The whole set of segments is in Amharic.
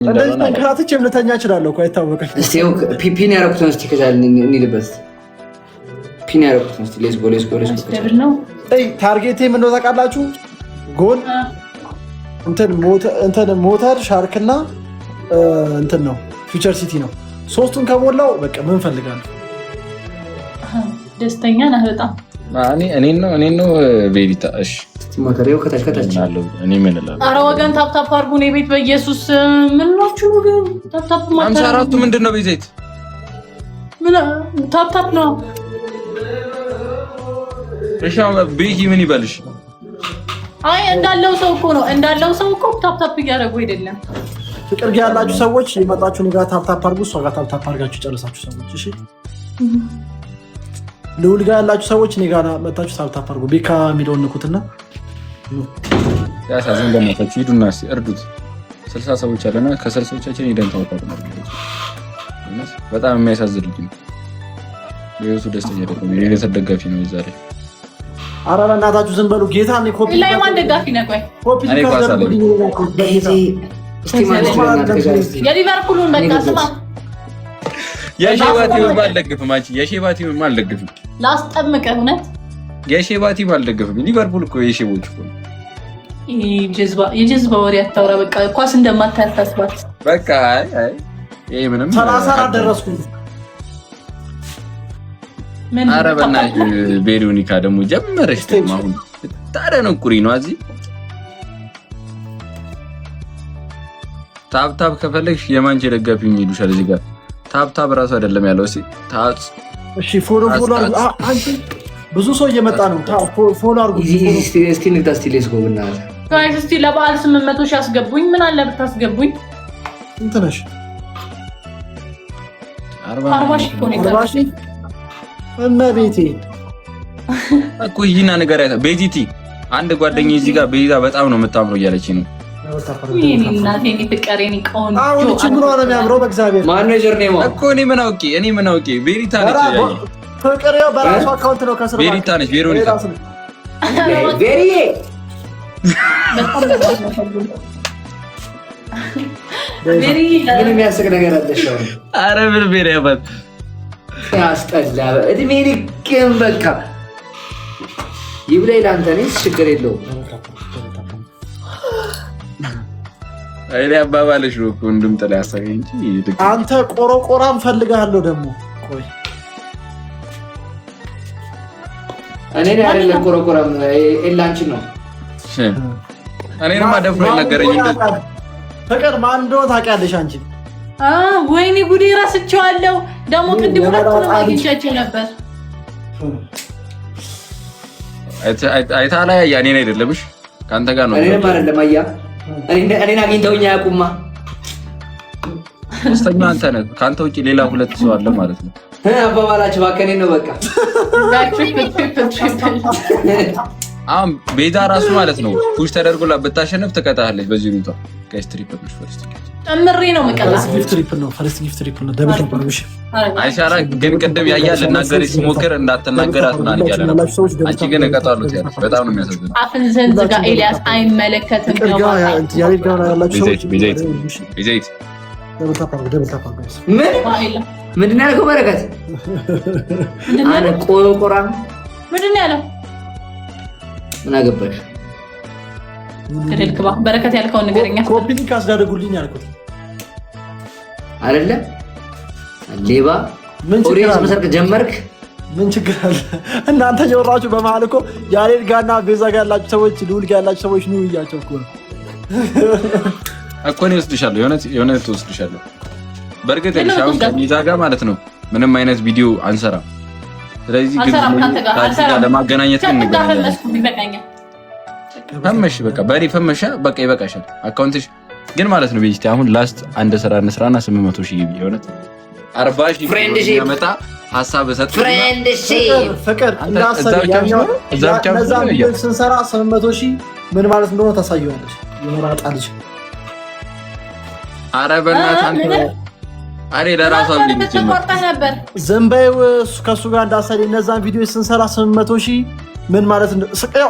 እንደዚህ ተንከራትቼ ልተኛ እችላለሁ እኮ አይታወቅም። እስቲ ፒን ያደረኩትን እስቲ ከዛ እንሂድበት። ፒን ያደረኩትን እስቲ ሌትስ ጎ። ታርጌቴ ምን ነው ታውቃላችሁ? ጎል እንትን ሞተር ሻርክና እንትን ነው ፊውቸር ሲቲ ነው። ሶስቱን ከሞላው በቃ ምን ፈልጋለሁ? ደስተኛ ነህ በጣም። እኔ ነው ቤቢታ። እሺ ሞተሬው ከታች አለው። እኔ ምን እላለሁ? ኧረ ወገን ታፕታፕ አድርጉ። እኔ ቤት በኢየሱስ ምን ናችሁ ወገን? ታፕታፕ ማለት 54ቱ ምንድን ነው? ቤት ምን ታፕታፕ ነው? እሺ ቤኪ ምን ይበልሽ? አይ እንዳለው ሰው እኮ ታፕታፕ እያደረጉ አይደለም። ፍቅር ጋር ያላችሁ ሰዎች የመጣችሁ እኔ ጋር ታፕታፕ አድርጉ። እሷ ጋር ታፕታፕ አድርጋችሁ ጨርሳችሁ ሰዎች። እሺ ልውል ጋር ያላችሁ ሰዎች እኔ ጋር መጣችሁ ታፕታፕ አድርጉ። ቤካ የሚለውን ንኩትና ያሳዝን በእናታችሁ ሂዱና እስኪ እርዱት። 60 ሰዎች አለና ከ60ዎቻችን ሄደን ታውቃሉ ነው። በጣም የሚያሳዝን ልጅ ነው። የሱ ደስተኛ ደግሞ የኔ ተደጋፊ ነው ዛሬ። ኧረ በእናታችሁ ዝም በሉ። ጌታ ነው ኮፒ ላይ ማን ደጋፊ ነው? ቆይ ኮፒ የሊቨርፑሉን በቃ ስማ። የሼባቲውን አልደግፍም። አንቺ የሼባቲውን አልደግፍም። ላስጠምቀህ እውነት የሼባቲውን አልደግፍም። ሊቨርፑል እኮ የሼቦች እኮ ነው። የጀዝባ ወሬ አታውራ። በቃ ኳስ እንደማታያታስባት በቃ አይ ይሄ ምንም 34 ደረስኩኝ። ኧረ በእናትሽ ቤሪዮኒካ ደግሞ ጀመረሽ። አሁን ታደነቁሪ ነው እዚህ ታፕታፕ ከፈለግሽ የማንቼ ደጋፊ ይሉሻል። እዚህ ጋር ታፕታፕ እራሱ አይደለም ያለው። እሺ ፎሎ አንቺ ብዙ ሰው እየመጣ ነው። ፎሎ አድርጉ። እስቲ ንግዳ እስቲ ሌትስ ጎ ብናለህ ጋይስ። እስቲ ለበዓል 800 ሺህ አስገቡኝ። ምን አለ ብታስገቡኝ? እንት ነሽ 40 ሺህ እኮ ነው የቀረሽ። እመቤቴ እኮ ይህና ነገር አይታ ቤቲቲ አንድ ጓደኛዬ እዚህ ጋር ቤዛ በጣም ነው የምታምረው እያለችኝ ነው። ይሄን እናቴ ፍቅሬን ቆንጆ አሁን እቺ ምን ሆነ የሚያምረው በእግዚአብሔር ማን ነው ጀርኔማ እኮ እኔ ምን አውቄ ቤሪታ ነች። ፍቅሬው በራሱ አካውንት ነው ከስር ቤሪታ ነች። ቤሮኒካ ቤሪዬ ምን የሚያስቅ ነገር አለሽ? ኧረ ምን ቤሪ ያባት ያስጠላ እድሜ ልክም በቃ ይብላኝ ለአንተ። እኔስ ችግር የለውም። አይኔ አባባለሽ ነው እኮ እንድምጥላ ያሳገኝ እንጂ አንተ ቆሮቆራም ፈልጋለሁ ደግሞ። ቆይ እኔ አይደለም ቆሮቆራም ኤላንቺን ነው። እኔንም አደፍሮ ይነገረኝ እንዴ ፍቅር ማን እንደሆነ ታውቂያለሽ አንቺ? ወይኔ ጉዴ እረስቸዋለሁ። ደግሞ ቅድም ሁለቱንም አግኝቻቸው ነበር። አይታ ላይ ያኔን አይደለምሽ ካንተ ጋር ነው። እኔንም አይደለም አያ እኔን አግኝተውኝ አያውቁማ። ስተኛ አንተ ነህ። ከአንተ ውጭ ሌላ ሁለት ሰው አለ ማለት ነው። አባባላችሁ ባከኔ ነው በቃ። አሁን ቤዛ ራሱ ማለት ነው ፑሽ ተደርጎላ ብታሸንፍ ትቀጣለች። በዚህ ሁኔታ ጋይስ ትሪፕል ነው ፈርስት ጨምሬ ነው መቀጣት። ፈርስት ጊፍት ትሪፕል ነው ደብል ተቆርብሽ። አይሻራ ግን ቅድም ያያል ልናገር ሲሞክር እንዳትናገራት ምናምን እያለ ነው። አንቺ ግን እቀጣለሁ ትያለሽ። በጣም ነው የሚያሳዝነው። አፍን ዘንዝጋ ኤልያስ አይመለከትም ነው ማለት ያሬድ ጋር ያላችሁ ሰዎች ቤዛይት ደብል ታፕ ምንድን ነው ያልከው? በረከት አነ ቆሮቆራም ምንድን ነው ያለው? ምን አገባሽ? ከደልክባ በረከት ያልከውን ንገረኛ። ኮፒ ሊንክ አስዳደጉልኝ ያልኩት አይደለ? ሌባ ኦሬንጅ መሰርቅ ጀመርክ። ምን ችግር አለ? እናንተ እየወራችሁ በመሀል እኮ ያሬድ ጋርና ቤዛ ጋር ያላችሁ ሰዎች ልውል ጋር ያላችሁ ሰዎች ነው እያቸው እኮ ነው እኮ ነው ወስድሻለሁ። የሆነ ተወስድሻለሁ። በእርግጥ አሁን ከቤዛ ጋር ማለት ነው ምንም አይነት ቪዲዮ አንሰራም። ስለዚህ ግን ለማገናኘት ግን እንገናኛለን። ፈመሽ በቃ በሪ ፈመሻ በቃ ይበቃሻል። አካውንትሽ ግን ማለት ነው ቤጂቲ አሁን ላስት አንድ ስራ እንስራና 800 ሺህ ግቢ የሆነ 40 ሺህ ያመጣ ሐሳብ ሰጥ ፍቅር እንዳሰብ ያኛው ስንሰራ 800 ሺህ ምን ማለት እንደሆነ ታሳየዋለሽ። የመራጣ ልጅ ኧረ በእናትህ አንተ አሬ ለራሷ ልጅ ነበር ዘንባዬው ከሱ ጋር እንዳሰሪ እነዛን ቪዲዮ ስንሰራ 800 ሺህ ምን ማለት ነው?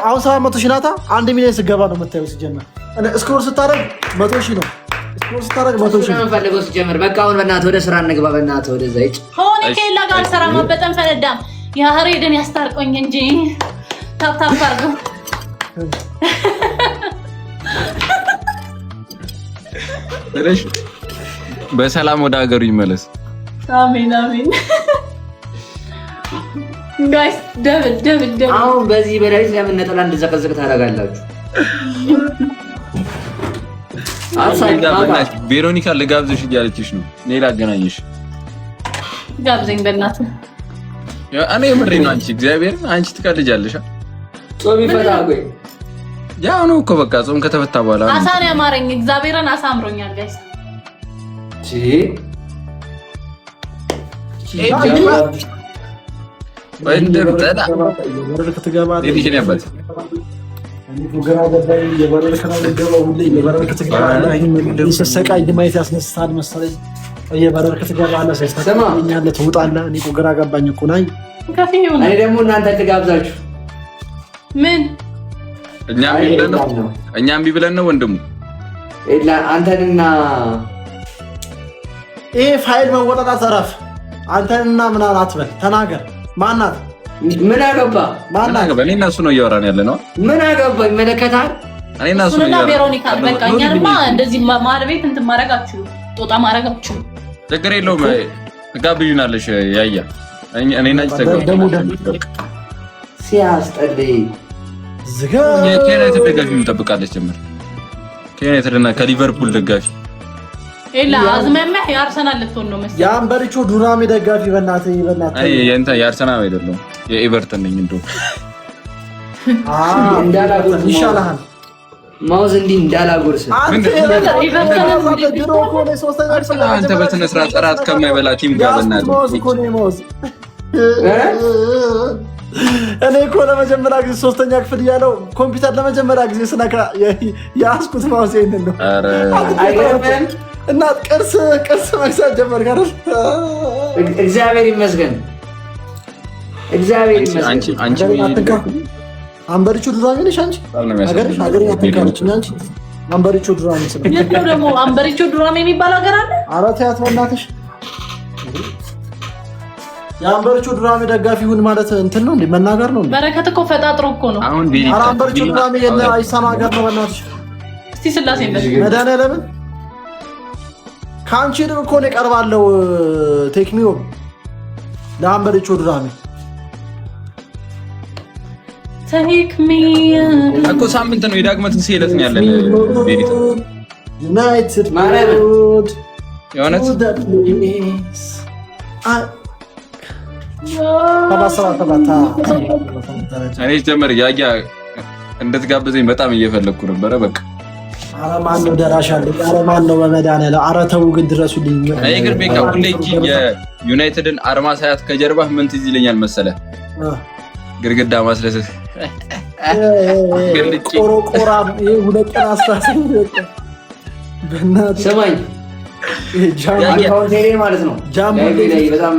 አሁን 700 ሺህ ናታ 1 ሚሊዮን ስገባ ነው የምታየው። ሲጀመር እስኮር ስታደርግ 100 ሺህ ነው። ስታረግ መቶ ሺህ ፈልገው ሲጀምር በቃ አሁን በእናትህ ወደ ስራ እንግባ። በእናትህ ወደዛ ይጭ ሆነ ከሌላ ጋር ሰራ ማበጠን ፈነዳም ያሬድን ያስታርቆኝ እንጂ ታፕታፕ አድርገው ስለሽ በሰላም ወደ ሀገሩ ይመለስ። አሜን አሜን። ጋይስ ደብል አሁን በዚህ በላይ ለምን ነጠላ እንድዘቀዝቅ ታደርጋላችሁ? ቬሮኒካ ልጋብዝሽ እያለችሽ ነው። እኔ ላገናኝሽ። ጋብዘኝ በእናትህ። እኔ የምሬን ነው። አንቺ እግዚአብሔርን አንቺ ትቀልጃለሽ። ጾም ይፈታ ቆይ ያው ነው እኮ በቃ ጾም ከተፈታ በኋላ አሳን ያማረኝ እግዚአብሔርን አሳምሮኛል ጋይስ። ሰቃይ ማየት ያስነስታል መሰለኝ። የበረር ክትገባለህ ትወጣለህ። እኔ እኮ ግራ ገባኝ እኮ ናይ እኔ ደግሞ እናንተ ትጋብዛችሁ ምን እኛም እምቢ ብለን ነው ወንድሙ አንተንና ይሄ ፋይል መወጣጣት ዘረፍ አንተንና ምናምን አትበል። ተናገር። ማናት? ምን አገባ? ማናት? እኔ እና እሱ ነው እያወራን ያለ ነው። ምን አገባ? ይመለከታል። እኔ እና እሱ ነው ቬሮኒካ በቃ እኛንማ እንደዚህ ማር ቤት እንትን ማረጋችሁ ጦጣ ማረጋችሁ ችግር የለውም። ጋብዥናለሽ ያያ እኔ እና ተጋብተን ሲያስጠልይ ዝጋ የዩናይትድ ደጋፊ እንጠብቃለች ጀምር ከዩናይትድና ከሊቨርፑል ደጋፊ ኤላ አዝመመህ የአርሰናል ልትሆን ነው መሰለኝ። የአንበሪቾ ዱራሜ ደጋፊ በእናትህ አይ የአርሰናል አይደለም የኤቨርተን ነኝ። እንደው እንዳላጎርስ ይሻልሃል። ማውዝ እንዲህ እንዳላጎርስ አንተ በስነ ስርዓት ጥራት ከማይበላ ቲም ጋር በእናትህ እኔ እኮ ለመጀመሪያ ጊዜ 3ኛ ክፍል እያለው ኮምፒውተር ለመጀመሪያ ጊዜ ስነካ የያዝኩት ማውዝ ይሄንን ነው። እና ቅርስ መግዛት ጀመርክ አይደል? እግዚአብሔር ይመስገን። አንቺ አንበሪቾ ዱራሜ ነሽ አንቺ። ሀገር ያተካለች አንቺ አንበሪቾ ዱራሜ ደግሞ አንበሪቾ ዱራሜ የሚባል ሀገር አለ። ኧረ ተያት በእናትሽ። የአንበሪቾ ዱራሜ ደጋፊ ሁን ማለት እንትን ነው እንዴ? መናገር ነው እንዴ? በረከት እኮ ፈጣጥሮ እኮ ነው። ኧረ አንበሪቾ ዱራሜ የለ አይሳማ ሀገር ነው በእናትሽ። እስቲ ስላሴ መድኃኒዓለምን ከአንቺ ልብ እኮ ነው የቀርባለው። ቴክኒዮ ለአንበሪቾ ዱራሜ እኮ ሳምንት ነው የዳግመ ትንሣኤ ዕለት ነው ያለን። ቤሪት ዩናይትድ የሆነት እኔ ጀመር ያያ እንድትጋብዘኝ በጣም እየፈለግኩ ነበረ። በቃ ኧረ ማነው ደራሽ አለ? ኧረ ማነው በመድኃኒዓለም ኧረ ተው ግን ድረሱልኝ። እኔ ግን ቤካ ሁሌ የዩናይትድን አርማ ሳያት ከጀርባህ ምን ትዝ ይለኛል መሰለህ? ግድግዳ ማስለሰት ቆሮቆራም ይሄ ሁለት ቀን አስታስብ በእናትህ ሰማኝ። ጃምቦ ማለት ነው። በጣም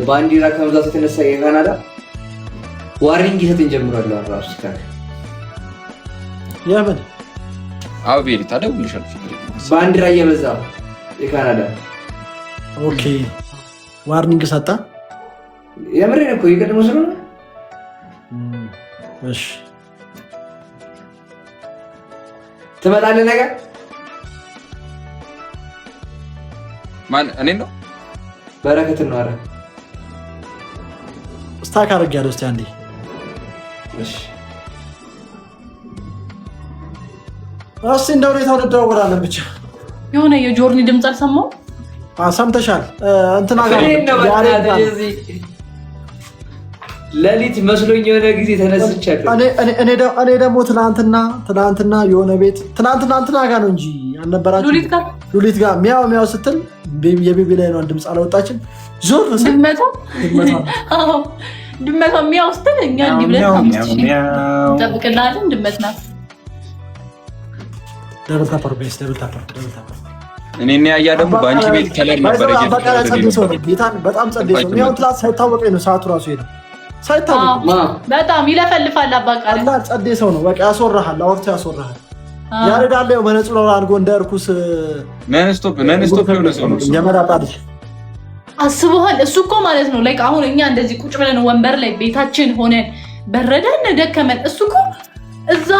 ባንዲራ ከመብዛቱ የተነሳ የካናዳ ዋርኒንግ ይሰጥን ጀምሯል። ራሱ ስታክ የምን አው ቤሪ ታደውልሻል። ባንዲራ እየበዛ የካናዳ ኦኬ ዋርኒንግ ሰጣ። የምሬን እኮ ይቀድሙ ስለሆነ እሺ ትመጣለህ ነገ? ማን እኔ ነው? በረከት ነው። አረ ስታክ አድርጊያለሁ። እስቲ አንዴ እሺ እስቲ እንደው ሁኔታው እንደዋወላለን። ብቻ የሆነ የጆርኒ ድምፅ አልሰማሁም። ሰምተሻል? እንትና ጋር ሌሊት መስሎኝ የሆነ ጊዜ ተነስቻለሁ። እኔ ደግሞ ትናንትና የሆነ ቤት ትናንትና ጋር ነው እንጂ አልነበራችሁ? ሉሊት ጋር ሚያው ስትል የቤቢ ላይ ነው ድምፅ አላወጣችም። ዞር ድመቷ ሚያው ስትል እኛ እንዲህ ብለን እንጠብቅላለን። ድመት ናት። ደብል ታፐር እኔ ያያ ደግሞ በአንቺ ቤት ከለር ነበር በጣም ጸዴ ሰው ሚያው ትላት ሳይታወቀኝ ነው ሰዓቱ ራሱ ሄደ ሳይታወቅ በጣም ይለፈልፋል። አባቃለ ጸዴ ሰው ነው። በቃ ያስወራሃል፣ አውርቶ ያስወራሃል። ያረዳለው መነጽሮ አድርጎ እንደርኩስ ነንስቶፕ የሆነ ሰው ነው የመራጣልሽ አስበዋል። እሱ እኮ ማለት ነው ላይክ አሁን እኛ እንደዚህ ቁጭ ብለን ወንበር ላይ ቤታችን ሆነን በረደን ደከመን፣ እሱ እኮ እዛ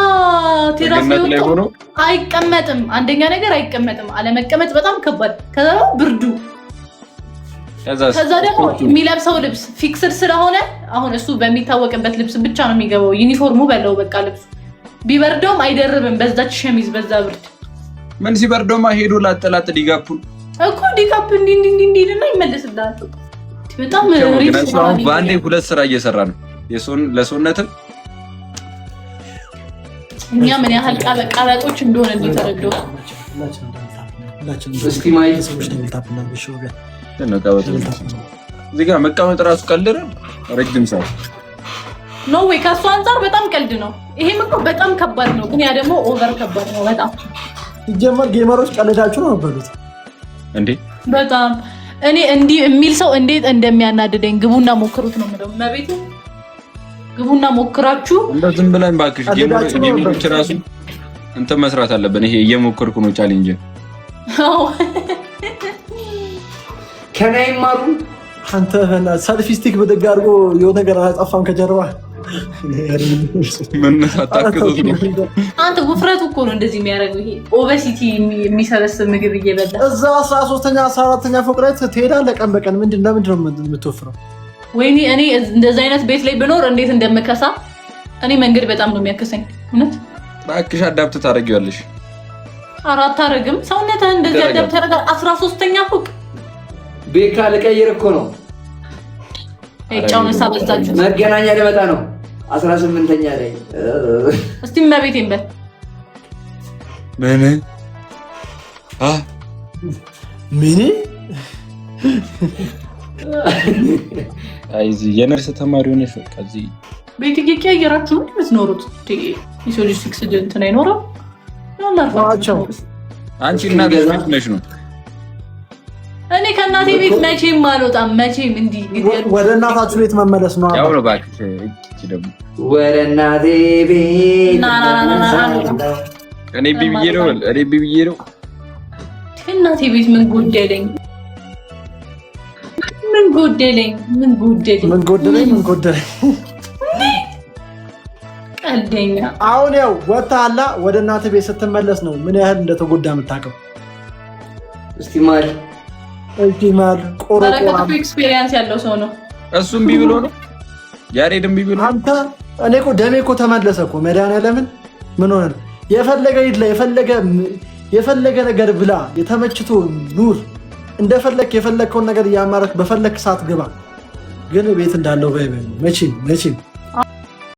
ቴራስ ላይ ሆኖ አይቀመጥም። አንደኛ ነገር አይቀመጥም፣ አለመቀመጥ በጣም ከባድ። ከዛ ብርዱ፣ ከዛ ደግሞ የሚለብሰው ልብስ ፊክስድ ስለሆነ አሁን እሱ በሚታወቅበት ልብስ ብቻ ነው የሚገባው። ዩኒፎርሙ በለው በቃ ልብሱ ቢበርደውም አይደርብም በዛች ሸሚዝ በዛ ብርድ። ምን ሲበርደውማ ሄዶ ላጠላጥ ዲጋፑን እኮ ዲካፕ እንዲና ይመለስልሃል። በጣም ሪስክ ነው። በአንዴ ሁለት ስራ እየሰራ ነው ለሰውነትም እኛ ምን ያህል ቀበጦች እንደሆነ እንዲተረዳው እስቲ ማይ እዚህ ጋር መቀመጥ ራሱ ቀልድ ነው። ረጅም ሰዓት ኖ ወይ ከሱ አንፃር በጣም ቀልድ ነው። ይሄም እኮ በጣም ከባድ ነው፣ ግን ያ ደግሞ ኦቨር ከባድ ነው በጣም። ይጀመር ጌመሮች ቀልዳችሁ ነው በሉት እንዴ በጣም እኔ እንዲህ የሚል ሰው እንዴት እንደሚያናድደኝ ግቡና ሞክሩት ነው የምለው። መቤቱ ግቡና ሞክራችሁ እንደ ዝም ብለን ባክሽ ጌመሮች ራሱ እንትን መስራት አለብን። ይሄ እየሞከርኩ ነው ቻሌንጅ ከናይ ማሩ አንተ ሰልፊ ስቲክ በደግ አድርጎ የሆነ ነገር አጠፋም ከጀርባ ምን ታጣቅቶት ነው። አንተ ውፍረቱ እኮ ነው እንደዚህ የሚያደርገው። ይሄ ኦበሲቲ የሚሰበስብ ምግብ እየበላ እዛ 13ኛ 14ኛ ፎቅ ላይ ትሄዳለህ ቀን በቀን። ለምንድን ነው የምትወፍረው? ወይኔ እኔ እንደዚህ አይነት ቤት ላይ ብኖር እንዴት እንደምከሳ። እኔ መንገድ በጣም ነው የሚያከሰኝ። እውነት እባክሽ አዳፕት ታደርጊዋለሽ። አራት አረግም ሰውነትህ እንደዚህ አዳፕት ታደርጋለህ። 13ኛ ፎቅ ቤካ ልቀይር እኮ ነው። ጫውን ሳበዛችሁ መገናኛ ልመጣ ነው 18ኛ ላይ እስቲ መቤቴን በል ምን ምን አይዚ የነርስ ተማሪ ሆነሽ በቃ እዚህ ቤት እየቀያየራችሁ ነው የምትኖሩት። የሶሊድ ሲክስ እንትን አይኖረው ናቸው። አንቺ እናትሽ ቤት ነሽ ነው። እኔ ከእናቴ ቤት መቼም አልወጣም። መቼም እንዲህ ወደ እናታችሁ ቤት መመለስ ነው። ያው ነው እባክሽ። እቺ ደግሞ ወደ እናቴ ቤት እኔ ቢብዬ ነው እናቴ ቤት ምን ጎደለኝ? ቀልደኛ። አሁን ያው ወጣላ ወደ እናቴ ቤት ስትመለስ ነው ምን ያህል እንደተጎዳ የምታውቀው። እስቲ ማል ቆረቆራ ኤክስፒሪየንስ ያለው ሰው ነው። እሱም ቢብሎ ነው ያሬድም ቢብሎ አንተ እኔ እኮ ደሜ እኮ ተመለሰ እኮ መድኃኒዓለምን ምን ሆነ? የፈለገ ይድላ የፈለገ ነገር ብላ የተመችቶ ኑር እንደፈለክ የፈለከውን ነገር እያማረክ በፈለክ ሰዓት ግባ። ግን ቤት እንዳለው መቼም